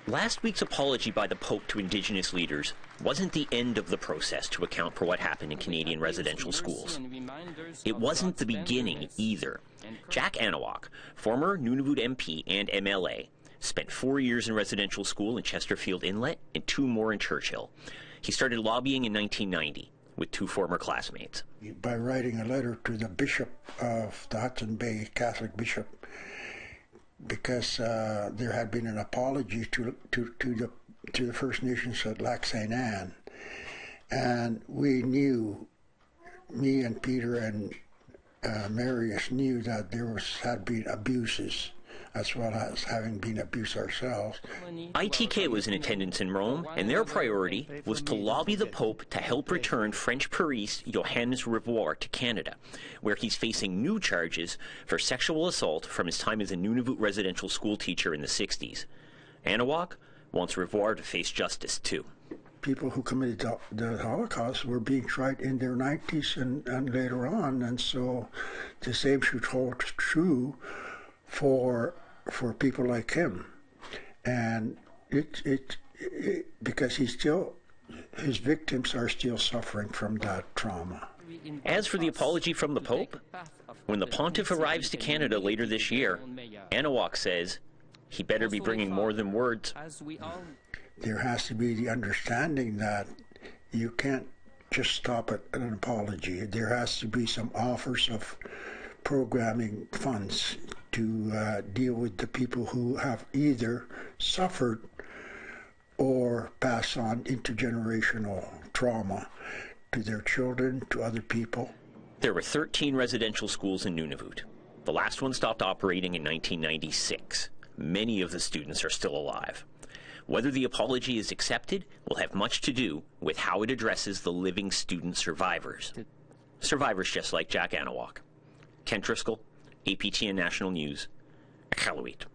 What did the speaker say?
Last week's apology by the Pope to Indigenous leaders wasn't the end of the process to account for what happened in Canadian residential schools. It wasn't the beginning either. Jack Anawak, former Nunavut MP and MLA, spent 4 years in residential school in Chesterfield Inlet and 2 more in Churchill. He started lobbying in 1990 with 2 former classmates. By writing a letter to the Bishop of the Hudson Bay, Catholic Bishop, because there had been an apology to the First Nations at Lac St. Anne, and we knew, me and Peter and Marius knew that there had been abuses, as well as having been abused ourselves. ITK was in attendance in Rome, and their priority was to lobby the Pope to help return French priest Johannes Rivoire to Canada, where he's facing new charges for sexual assault from his time as a Nunavut residential school teacher in the 60s. Anawak wants Rivoire to face justice too. People who committed the Holocaust were being tried in their 90s and later on, and so the same should hold true for people like him. And because his victims are still suffering from that trauma. As for the apology from the Pope, when the Pontiff arrives to Canada later this year, Anawak says he better be bringing more than words. There has to be the understanding that you can't just stop at an apology. There has to be some offers of programming funds to deal with the people who have either suffered or passed on intergenerational trauma to their children, to other people. There were 13 residential schools in Nunavut. The last one stopped operating in 1996. Many of the students are still alive. Whether the apology is accepted will have much to do with how it addresses the living student survivors. Survivors just like Jack Anawak. Ken Driscoll, APTN National News, Iqaluit.